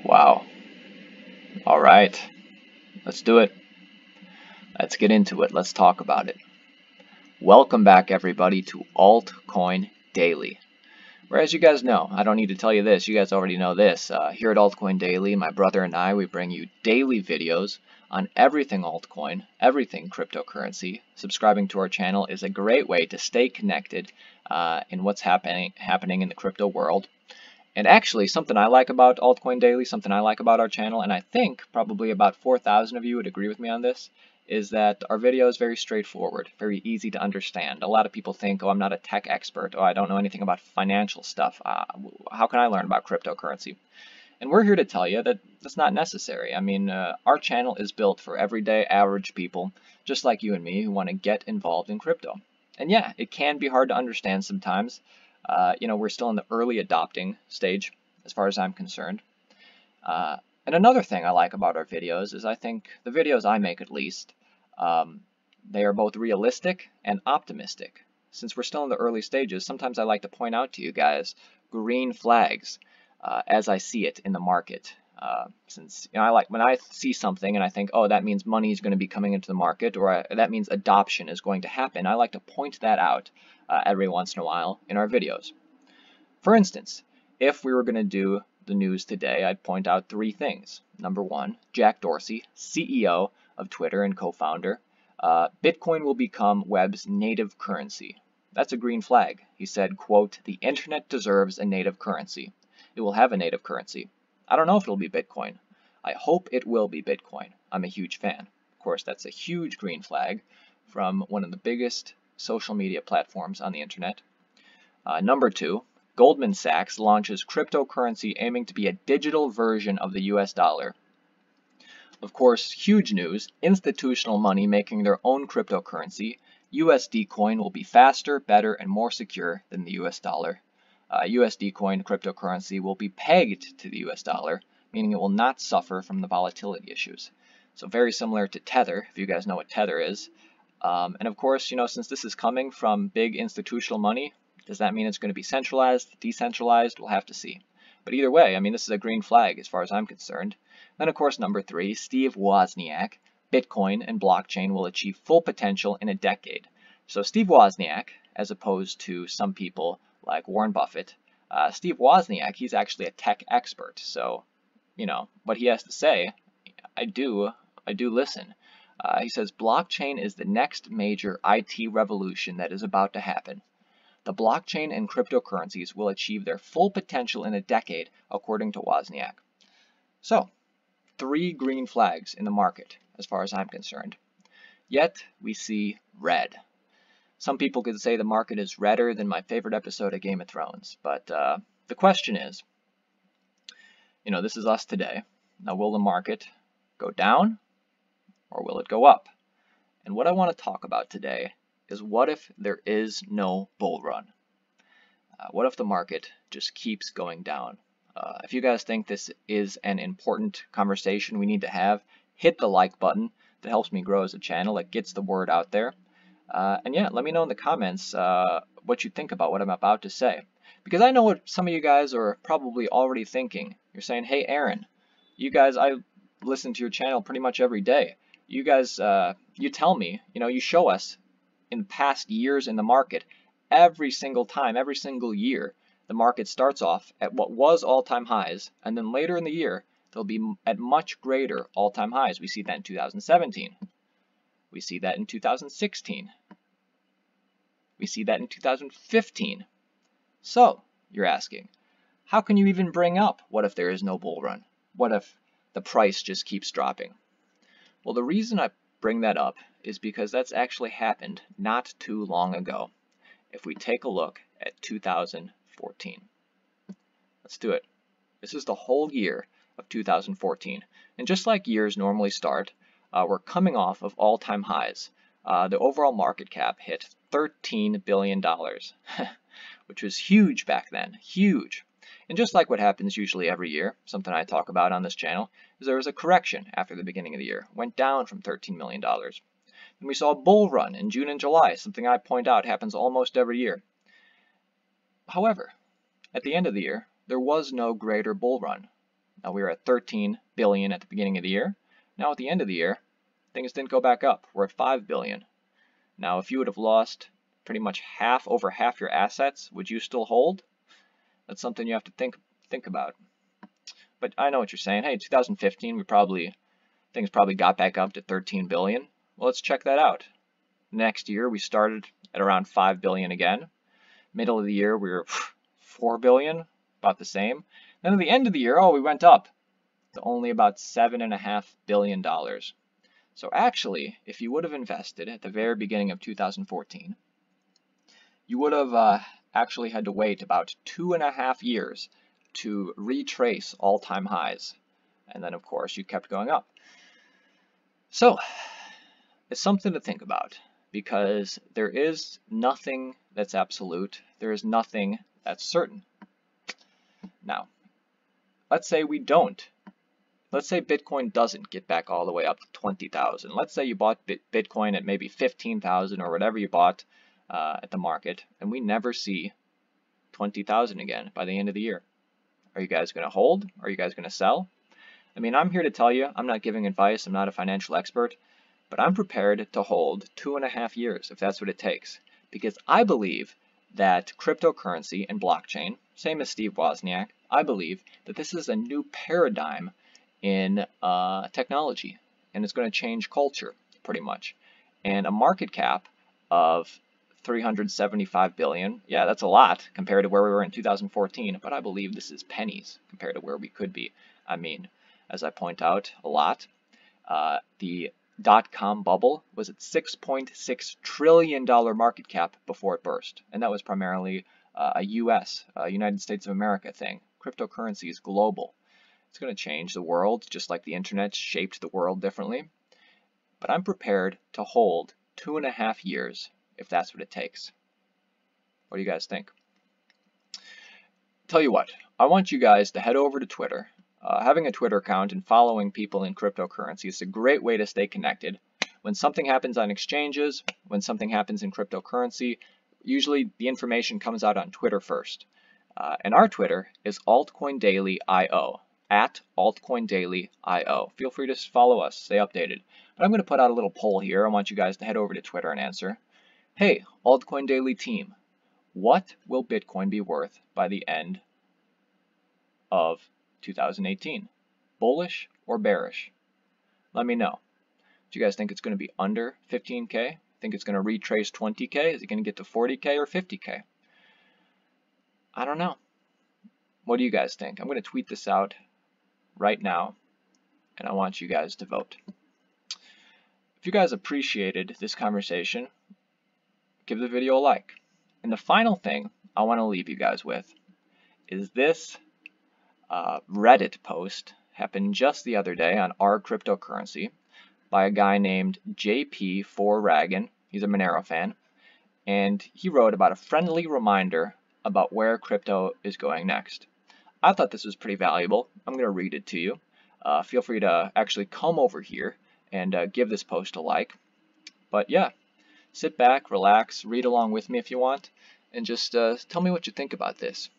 Wow. All right. Let's do it. Let's get into it. Let's talk about it. Welcome back, everybody, to Altcoin Daily. Where, as you guys know, I don't need to tell you this. You guys already know this. Here at Altcoin Daily, my brother and I, we bring you daily videos on everything altcoin, everything cryptocurrency. Subscribing to our channel is a great way to stay connected in what's happening in the crypto world. And actually, something I like about Altcoin Daily, something I like about our channel, and I think probably about 4,000 of you would agree with me on this, is that our video is very straightforward, very easy to understand. A lot of people think, oh, I'm not a tech expert, oh, I don't know anything about financial stuff. How can I learn about cryptocurrency? And we're here to tell you that that's not necessary. I mean, our channel is built for everyday average people, just like you and me, who want to get involved in crypto. And yeah, it can be hard to understand sometimes. We're still in the early adopting stage, as far as I'm concerned. And another thing I like about our videos is I think the videos I make, at least, they are both realistic and optimistic. Since we're still in the early stages, sometimes I like to point out to you guys green flags as I see it in the market. Since I like when I see something and I think, oh, that means money is going to be coming into the market, or that means adoption is going to happen, I like to point that out every once in a while in our videos. For instance, if we were going to do the news today, I'd point out three things. Number one, Jack Dorsey, CEO of Twitter and co-founder, Bitcoin will become web's native currency. That's a green flag. He said, quote, "The internet deserves a native currency. It will have a native currency. I don't know if it'll be Bitcoin. I hope it will be Bitcoin. I'm a huge fan." Of course, that's a huge green flag from one of the biggest social media platforms on the internet. Number two, Goldman Sachs launches cryptocurrency aiming to be a digital version of the US dollar. Of course, huge news, institutional money making their own cryptocurrency. USD coin will be faster, better, and more secure than the US dollar. USD coin cryptocurrency will be pegged to the US dollar, meaning it will not suffer from the volatility issues. So very similar to Tether, if you guys know what Tether is. And of course, since this is coming from big institutional money, does that mean it's going to be centralized, decentralized? We'll have to see. But either way, I mean, this is a green flag as far as I'm concerned. Then, of course, number three, Steve Wozniak, Bitcoin and blockchain will achieve full potential in a decade. So Steve Wozniak, as opposed to some people like Warren Buffett, Steve Wozniak, he's actually a tech expert. So, what he has to say, I do listen. He says, blockchain is the next major IT revolution that is about to happen. The blockchain and cryptocurrencies will achieve their full potential in a decade, according to Wozniak. So, three green flags in the market, as far as I'm concerned. Yet, we see red. Some people could say the market is redder than my favorite episode of Game of Thrones, but the question is, this is us today. Now, will the market go down or will it go up? And what I want to talk about today is, what if there is no bull run? What if the market just keeps going down? If you guys think this is an important conversation we need to have, hit the like button. That helps me grow as a channel. It gets the word out there. And yeah, let me know in the comments what you think about what I'm about to say. Because I know what some of you guys are probably already thinking. You're saying, hey, Aaron, you guys, I listen to your channel pretty much every day. You guys, you tell me, you show us in past years in the market, every single time, every single year, the market starts off at what was all-time highs, and then later in the year, they'll be at much greater all-time highs. We see that in 2017. We see that in 2016. We see that in 2015. So, you're asking, how can you even bring up what if there is no bull run? What if the price just keeps dropping? Well, the reason I bring that up is because that's actually happened not too long ago. If we take a look at 2014. Let's do it. This is the whole year of 2014. And just like years normally start, we're coming off of all-time highs. The overall market cap hit $13 billion, which was huge back then, huge. And just like what happens usually every year, something I talk about on this channel, is there was a correction after the beginning of the year. Went down from $13 million. Then we saw a bull run in June and July, something I point out happens almost every year. However, at the end of the year, there was no greater bull run. Now we were at 13 billion at the beginning of the year. Now at the end of the year, things didn't go back up. We're at 5 billion. Now if you would have lost pretty much over half your assets, would you still hold? That's something you have to think about. But I know what you're saying. Hey, 2015, things probably got back up to 13 billion. Well, let's check that out. Next year, we started at around 5 billion again. Middle of the year, we were 4 billion, about the same. Then at the end of the year, we went up to only about $7.5 billion. So actually, if you would have invested at the very beginning of 2014, you would have actually had to wait about 2.5 years to retrace all-time highs. And then, of course, you kept going up. So it's something to think about, because there is nothing that's absolute. There is nothing that's certain. Now, let's say we don't. Let's say Bitcoin doesn't get back all the way up to 20,000. Let's say you bought Bitcoin at maybe 15,000 or whatever you bought at the market, and we never see 20,000 again by the end of the year. Are you guys going to hold? Are you guys going to sell? I mean, I'm here to tell you, I'm not giving advice, I'm not a financial expert, but I'm prepared to hold 2.5 years if that's what it takes, because I believe that cryptocurrency and blockchain, same as Steve Wozniak, I believe that this is a new paradigm in technology, and it's going to change culture pretty much. And a market cap of 375 billion, yeah, that's a lot compared to where we were in 2014, but I believe this is pennies compared to where we could be. I mean, as I point out a lot, the dot-com bubble was at $6.6 trillion market cap before it burst, and that was primarily a United States of America thing. Cryptocurrency is global. It's going to change the world, just like the internet shaped the world differently. But I'm prepared to hold 2.5 years if that's what it takes. What do you guys think? Tell you what, I want you guys to head over to Twitter. Having a Twitter account and following people in cryptocurrency is a great way to stay connected. When something happens on exchanges, when something happens in cryptocurrency, usually the information comes out on Twitter first. And our Twitter is altcoindaily.io, at altcoindaily.io. Feel free to follow us, stay updated. But I'm going to put out a little poll here. I want you guys to head over to Twitter and answer. Hey, Altcoin Daily team, what will Bitcoin be worth by the end of 2018? Bullish or bearish? Let me know. Do you guys think it's going to be under 15K? Think it's going to retrace 20K? Is it going to get to 40K or 50K? I don't know. What do you guys think? I'm going to tweet this out right now, and I want you guys to vote. If you guys appreciated this conversation, give the video a like. And the final thing I want to leave you guys with is this Reddit post happened just the other day on our cryptocurrency by a guy named JP4Ragan. He's a Monero fan, and he wrote about a friendly reminder about where crypto is going next. I thought this was pretty valuable. I'm going to read it to you. Feel free to actually come over here and give this post a like. But yeah, sit back, relax, read along with me if you want, and just tell me what you think about this.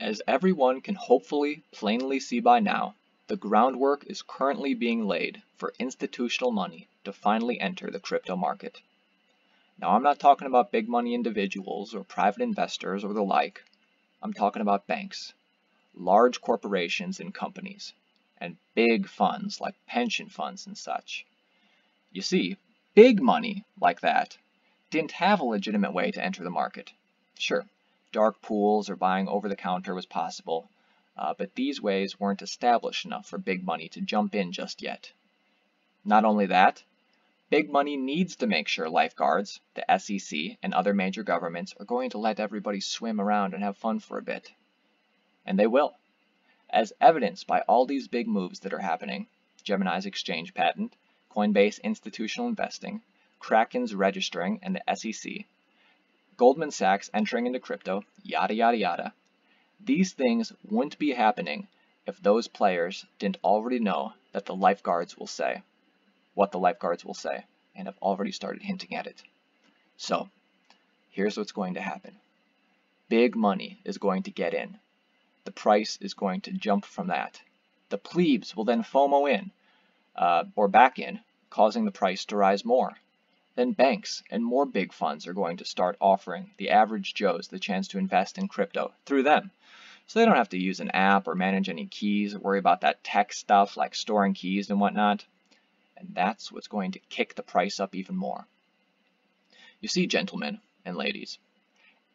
As everyone can hopefully plainly see by now, the groundwork is currently being laid for institutional money to finally enter the crypto market. Now, I'm not talking about big money individuals or private investors or the like. I'm talking about banks, large corporations and companies, and big funds like pension funds and such. You see, big money like that didn't have a legitimate way to enter the market. Sure, dark pools or buying over the counter was possible, but these ways weren't established enough for big money to jump in just yet. Not only that, big money needs to make sure lifeguards, the SEC, and other major governments are going to let everybody swim around and have fun for a bit. And they will. As evidenced by all these big moves that are happening, Gemini's exchange patent, Coinbase institutional investing, Kraken's registering and the SEC, Goldman Sachs entering into crypto, yada yada yada. These things wouldn't be happening if those players didn't already know that the lifeguards will say, what the lifeguards will say, and have already started hinting at it. So, here's what's going to happen. Big money is going to get in. the price is going to jump from that. The plebes will then FOMO in, or back in, causing the price to rise more. Then banks and more big funds are going to start offering the average Joes the chance to invest in crypto through them. So they don't have to use an app or manage any keys or worry about that tech stuff like storing keys and whatnot. And that's what's going to kick the price up even more. You see, gentlemen and ladies,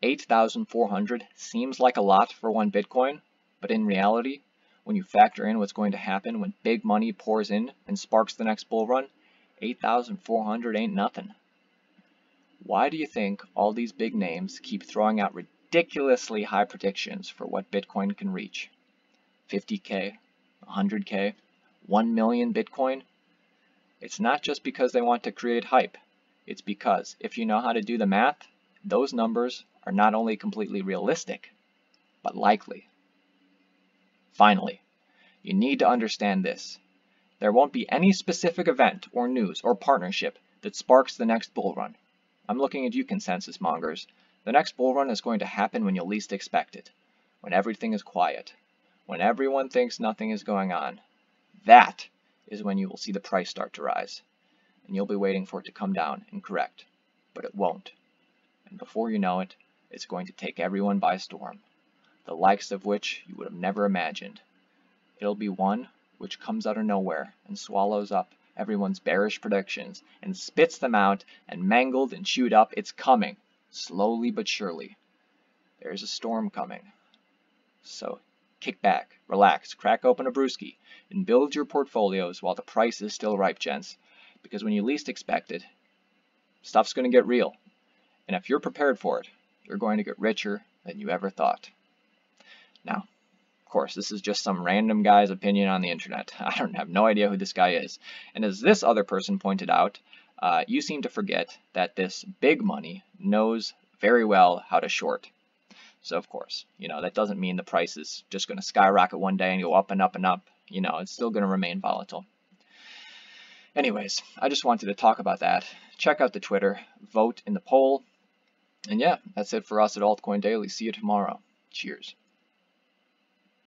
8,400 seems like a lot for one Bitcoin, but in reality, when you factor in what's going to happen when big money pours in and sparks the next bull run, 8,400 ain't nothing. Why do you think all these big names keep throwing out ridiculously high predictions for what Bitcoin can reach? 50K, 100K, 1 million Bitcoin? It's not just because they want to create hype. It's because if you know how to do the math, those numbers are not only completely realistic, but likely. Finally, you need to understand this. There won't be any specific event or news or partnership that sparks the next bull run. I'm looking at you, consensus mongers. The next bull run is going to happen when you least expect it, when everything is quiet, when everyone thinks nothing is going on. That is when you will see the price start to rise, and you'll be waiting for it to come down and correct, but it won't. And before you know it, it's going to take everyone by storm, the likes of which you would have never imagined. It'll be one which comes out of nowhere and swallows up everyone's bearish predictions and spits them out, and mangled and chewed up. It's coming, slowly but surely. There's a storm coming. So kick back, relax, crack open a brewski, and build your portfolios while the price is still ripe, gents. Because when you least expect it, stuff's going to get real. And if you're prepared for it, you're going to get richer than you ever thought. Now, of course, this is just some random guy's opinion on the internet. I don't have no idea who this guy is. And as this other person pointed out, you seem to forget that this big money knows very well how to short. So of course, that doesn't mean the price is just going to skyrocket one day and go up and up and up. It's still going to remain volatile. Anyways, I just wanted to talk about that. Check out the Twitter, vote in the poll. And yeah, that's it for us at Altcoin Daily. See you tomorrow. Cheers.